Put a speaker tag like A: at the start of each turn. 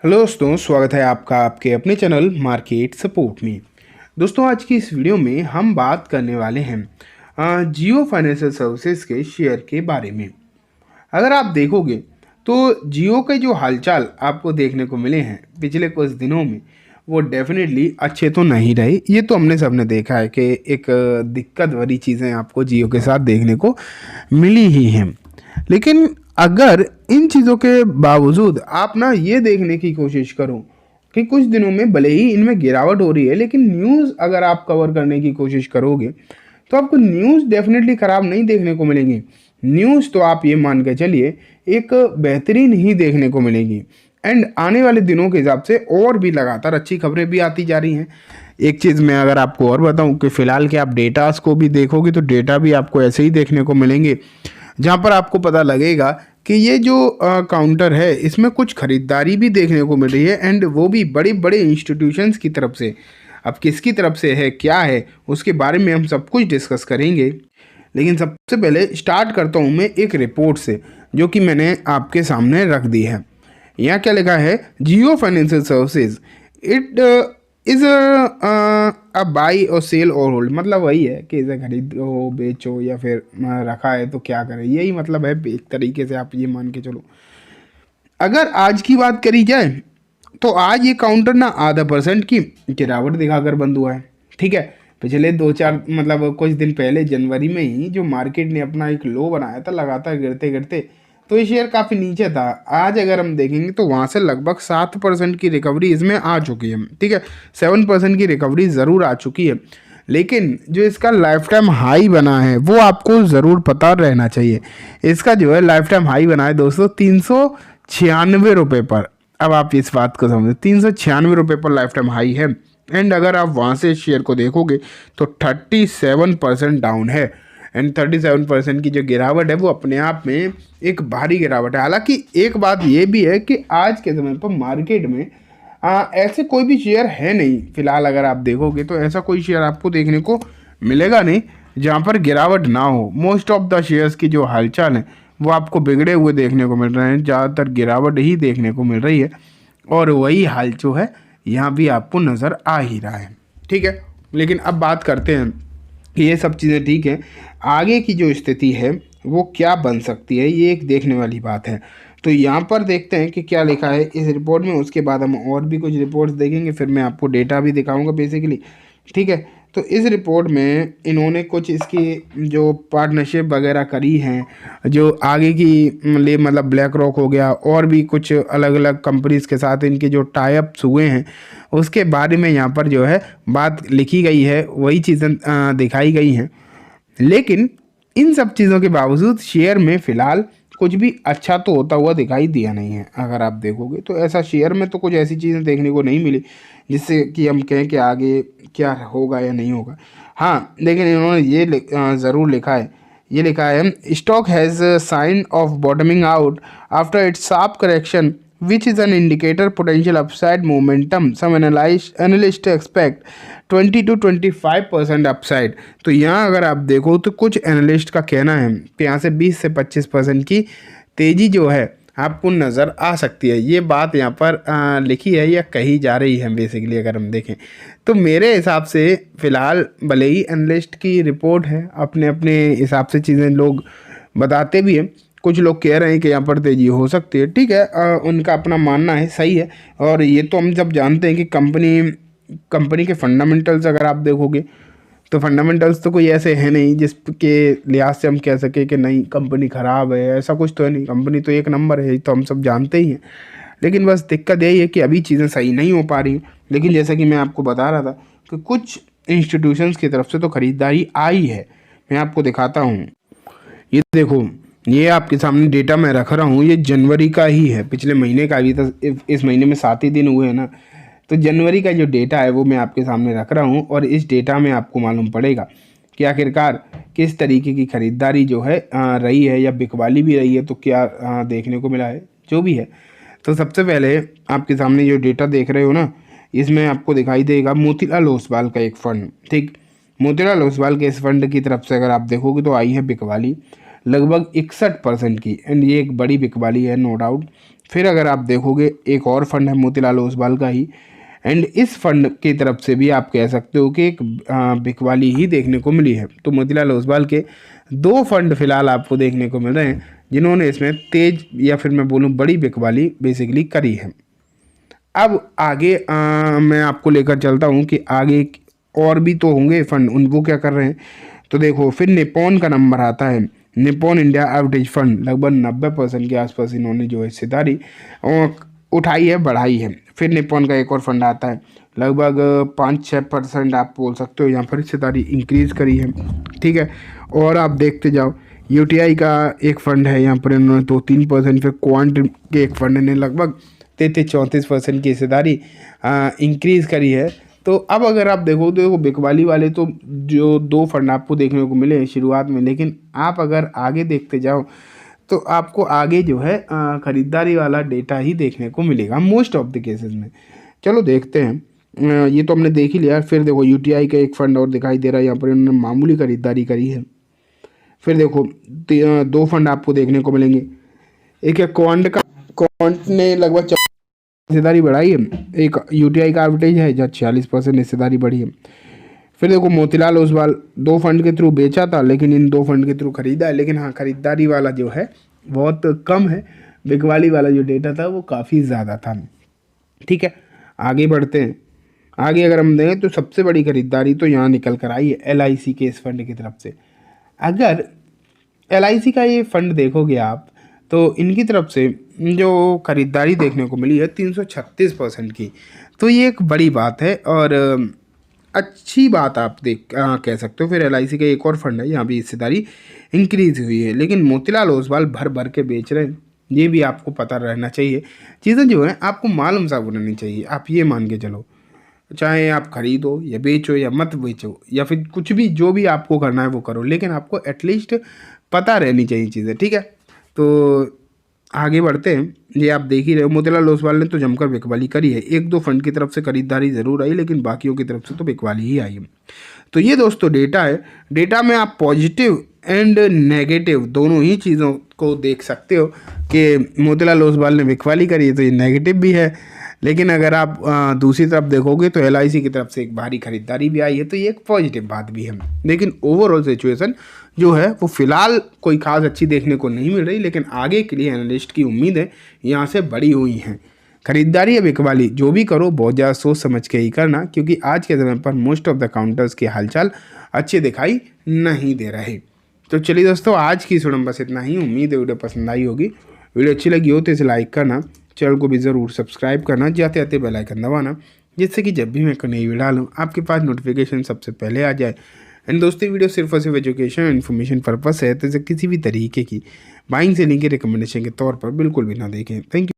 A: Hello दोस्तों, स्वागत है आपका आपके अपने चैनल मार्केट सपोर्ट में। दोस्तों, आज की इस वीडियो में हम बात करने वाले हैं जियो फाइनेंशियल सर्विसेज के शेयर के बारे में। अगर आप देखोगे तो जियो के जो हालचाल आपको देखने को मिले हैं पिछले कुछ दिनों में, वो डेफिनेटली अच्छे तो नहीं रहे। ये तो हमने सबने देखा है कि एक दिक्कत भरी चीज़ें आपको जियो के साथ देखने को मिली ही हैं। लेकिन अगर इन चीज़ों के बावजूद आप ना ये देखने की कोशिश करो कि कुछ दिनों में भले ही इनमें गिरावट हो रही है, लेकिन न्यूज़ अगर आप कवर करने की कोशिश करोगे तो आपको न्यूज़ डेफिनेटली ख़राब नहीं देखने को मिलेंगी। न्यूज़ तो आप ये मान के चलिए एक बेहतरीन ही देखने को मिलेगी। एंड आने वाले दिनों के हिसाब से और भी लगातार अच्छी खबरें भी आती जा रही हैं। एक चीज़ मैं अगर आपको और बताऊं कि फ़िलहाल के आप डेटास को भी देखोगे तो डेटा भी आपको ऐसे ही देखने को मिलेंगे, जहां पर आपको पता लगेगा कि ये जो काउंटर है इसमें कुछ खरीदारी भी देखने को मिल रही है, एंड वो भी बड़े बड़े इंस्टीट्यूशंस की तरफ से। अब किसकी तरफ से है, क्या है, उसके बारे में हम सब कुछ डिस्कस करेंगे। लेकिन सबसे पहले स्टार्ट करता हूँ मैं एक रिपोर्ट से, जो कि मैंने आपके सामने रख दी है। यहाँ क्या लिखा है, Jio financial services it is a buy और सेल और होल्ड। मतलब वही है कि इसे खरीदो, बेचो या फिर रखा है तो क्या करें, यही मतलब है एक तरीके से। आप ये मान के चलो, अगर आज की बात करी जाए तो आज ये काउंटर ना 0.5% की गिरावट दिखाकर बंद हुआ है। ठीक है, पिछले 2-4 मतलब कुछ दिन पहले जनवरी में ही जो मार्केट ने अपना एक लो बनाया था, लगातार गिरते गिरते तो ये शेयर काफ़ी नीचे था। आज अगर हम देखेंगे तो वहाँ से लगभग 7% की रिकवरी इसमें आ चुकी है। ठीक है, 7% की रिकवरी ज़रूर आ चुकी है, लेकिन जो इसका लाइफ टाइम हाई बना है वो आपको ज़रूर पता रहना चाहिए। इसका जो है लाइफ टाइम हाई बना है दोस्तों 396 रुपये पर। अब आप इस बात को समझो, 396 रुपये पर लाइफ टाइम हाई है। एंड अगर आप वहाँ से शेयर को देखोगे तो 37% डाउन है। एंड 37% की जो गिरावट है वो अपने आप में एक भारी गिरावट है। हालांकि एक बात ये भी है कि आज के समय पर मार्केट में ऐसे कोई भी शेयर है नहीं। फिलहाल अगर आप देखोगे तो ऐसा कोई शेयर आपको देखने को मिलेगा नहीं जहाँ पर गिरावट ना हो। मोस्ट ऑफ द शेयर्स की जो हालचाल है वो आपको बिगड़े हुए देखने को मिल रहे हैं, ज़्यादातर गिरावट ही देखने को मिल रही है। और वही हाल जो है यहाँ भी आपको नज़र आ ही रहा है। ठीक है, लेकिन अब बात करते हैं कि ये सब चीज़ें ठीक है, आगे की जो स्थिति है वो क्या बन सकती है, ये एक देखने वाली बात है। तो यहाँ पर देखते हैं कि क्या लिखा है इस रिपोर्ट में। उसके बाद हम और भी कुछ रिपोर्ट्स देखेंगे, फिर मैं आपको डेटा भी दिखाऊंगा बेसिकली। ठीक है, तो इस रिपोर्ट में इन्होंने कुछ इसकी जो पार्टनरशिप वगैरह करी हैं, जो आगे की लिए मतलब ब्लैक रॉक हो गया और भी कुछ अलग अलग कंपनीज़ के साथ इनके जो टाई अप्स हुए हैं, उसके बारे में यहाँ पर जो है बात लिखी गई है, वही चीज़ें दिखाई गई हैं। लेकिन इन सब चीज़ों के बावजूद शेयर में फ़िलहाल कुछ भी अच्छा तो होता हुआ दिखाई दिया नहीं है। अगर आप देखोगे तो ऐसा शेयर में तो कुछ ऐसी चीज़ें देखने को नहीं मिली जिससे कि हम कहें कि आगे क्या होगा या नहीं होगा। हाँ, लेकिन इन्होंने ये ज़रूर लिखा है, ये लिखा है, stock has sign of bottoming out after its sharp correction which is an indicator potential upside momentum. Some analysts expect 20 to 25% upside. तो यहाँ अगर आप देखो तो कुछ एनालिस्ट का कहना है कि यहाँ से 20 से 25% की तेज़ी जो है आपको नज़र आ सकती है। ये बात यहाँ पर लिखी है या कही जा रही है बेसिकली। अगर हम देखें तो मेरे हिसाब से फ़िलहाल भले ही एनालिस्ट की रिपोर्ट है, अपने अपने हिसाब से चीज़ें लोग बताते भी हैं। कुछ लोग कह रहे हैं कि यहाँ पर तेज़ी हो सकती है। ठीक है, उनका अपना मानना है, सही है। और ये तो हम जब जानते हैं कि कंपनी के फंडामेंटल्स अगर आप देखोगे तो फंडामेंटल्स तो कोई ऐसे है नहीं जिसके लिहाज से हम कह सकें कि नहीं कंपनी ख़राब है। ऐसा कुछ तो है नहीं, कंपनी तो एक नंबर है, तो हम सब जानते ही हैं। लेकिन बस दिक्कत यही है कि अभी चीज़ें सही नहीं हो पा रही। लेकिन जैसा कि मैं आपको बता रहा था कि कुछ इंस्टीट्यूशंस की तरफ से तो ख़रीदारी आई है। मैं आपको दिखाता हूँ, ये देखो, ये आपके सामने डेटा मैं रख रहा हूँ, ये जनवरी का ही है, पिछले महीने का। अभी तक इस महीने में 7 ही दिन हुए हैं ना, तो जनवरी का जो डेटा है वो मैं आपके सामने रख रहा हूँ। और इस डेटा में आपको मालूम पड़ेगा कि आखिरकार किस तरीके की ख़रीदारी जो है रही है या बिकवाली भी रही है, तो क्या देखने को मिला है, जो भी है। तो सबसे पहले आपके सामने जो डेटा देख रहे हो ना, इसमें आपको दिखाई देगा मोतीलाल ओसवाल का एक फ़ंड। ठीक, मोतीलाल ओसवाल के इस फंड की तरफ से अगर आप देखोगे तो आई है बिकवाली लगभग 61% की, एंड ये एक बड़ी बिकवाली है नो डाउट। फिर अगर आप देखोगे एक और फंड है मोतीलाल ओसवाल का ही, एंड इस फंड की तरफ से भी आप कह सकते हो कि एक बिकवाली ही देखने को मिली है। तो मोतीलाल ओसवाल के 2 फंड फिलहाल आपको देखने को मिल रहे हैं जिन्होंने इसमें तेज या फिर मैं बोलूँ बड़ी बिकवाली बेसिकली करी है। अब आगे मैं आपको लेकर चलता हूँ कि आगे और भी तो होंगे फंड, उन वो क्या कर रहे हैं। तो देखो फिर निप्पॉन का नंबर आता है, निप्पॉन इंडिया एवरेज फंड लगभग 90% के आसपास इन्होंने जो हिस्सेदारी उठाई है, बढ़ाई है। फिर निप्पॉन का एक और फंड आता है, लगभग 5-6% आप बोल सकते हो यहाँ पर हिस्सेदारी इंक्रीज करी है, ठीक है। और आप देखते जाओ यूटीआई का एक फंड है, यहाँ पर इन्होंने 2-3%। फिर क्वांट के एक फंड ने लगभग 33-34% की हिस्सेदारी इंक्रीज़ करी है। तो अब अगर आप देखो बिकवाली वाले तो जो 2 फंड आपको देखने को मिले शुरुआत में, लेकिन आप अगर आगे देखते जाओ तो आपको आगे जो है ख़रीदारी वाला डेटा ही देखने को मिलेगा मोस्ट ऑफ द केसेस में। चलो देखते हैं। ये तो हमने देख ही लिया। फिर देखो यूटीआई का एक फ़ंड और दिखाई दे रहा है, यहाँ पर इन्होंने मामूली खरीदारी करी है। फिर देखो 2 फंड आपको देखने को मिलेंगे, एक है क्वांट का, क्वांट ने लगभग हिस्सेदारी बढ़ाई है। एक यूटीआई का एवरेज है जहाँ 46% हिस्सेदारी बढ़ी है। फिर देखो मोतीलाल ओसवाल 2 फंड के थ्रू बेचा था, लेकिन इन 2 फंड के थ्रू खरीदा है। लेकिन हाँ खरीदारी वाला जो है बहुत कम है, बिकवाली वाला जो डेटा था वो काफ़ी ज़्यादा था, ठीक है। आगे बढ़ते हैं। आगे अगर हम देखें तो सबसे बड़ी खरीदारी तो यहाँ निकल कर आई है एलआईसी के इस फंड की तरफ से। अगर एलआईसी का ये फंड देखोगे आप तो इनकी तरफ से जो खरीदारी देखने को मिली है 336% की, तो ये एक बड़ी बात है और अच्छी बात आप कह सकते हो। फिर एलआईसी का एक और फंड है, यहाँ भी हिस्सेदारी इंक्रीज हुई है, लेकिन मोतीलाल ओसवाल भर भर के बेच रहे हैं, ये भी आपको पता रहना चाहिए। चीज़ें जो हैं आपको मालूम सा होनी चाहिए, आप ये मान के चलो, चाहे आप खरीदो या बेचो या मत बेचो या फिर कुछ भी जो भी आपको करना है वो करो, लेकिन आपको एटलीस्ट पता रहनी चाहिए चीज़ें, ठीक है। तो आगे बढ़ते हैं। ये आप देख ही रहे हो मोतीलाल ओसवाल ने तो जमकर बिकवाली करी है। 1-2 फंड की तरफ से खरीदारी ज़रूर आई, लेकिन बाकियों की तरफ से तो बिकवाली ही आई है। तो ये दोस्तों डेटा है। डेटा में आप पॉजिटिव एंड नेगेटिव दोनों ही चीज़ों को देख सकते हो कि मोतीलाल ओसवाल ने बिकवाली करी है तो ये नेगेटिव भी है, लेकिन अगर आप दूसरी तरफ देखोगे तो एलआईसी की तरफ से एक भारी खरीदारी भी आई है, तो ये एक पॉजिटिव बात भी है। लेकिन ओवरऑल सिचुएशन जो है वो फिलहाल कोई खास अच्छी देखने को नहीं मिल रही, लेकिन आगे के लिए एनालिस्ट की उम्मीदें यहाँ से बड़ी हुई हैं। खरीदारी या बिकवाली जो भी करो बहुत ज़्यादा सोच समझ के ही करना, क्योंकि आज के समय पर मोस्ट ऑफ द काउंटर्स के हालचाल अच्छे दिखाई नहीं दे रहे। तो चलिए दोस्तों, आज की सुनम बस इतना ही। उम्मीद है वीडियो पसंद आई होगी। वीडियो अच्छी लगी हो तो इसे लाइक करना, चैनल को भी ज़रूर सब्सक्राइब करना, जाते जाते बेल आइकन दबाना, जिससे कि जब भी मैं कोई नई वीडियो डालूँ आपके पास नोटिफिकेशन सबसे पहले आ जाए। एंड दोस्तों वीडियो सिर्फ और सिर्फ एजुकेशन इन्फॉर्मेशन पर्पस है, तो इसे किसी भी तरीके की बाइंग सेलिंग के रिकमेंडेशन के तौर पर बिल्कुल भी ना देखें। Thank you.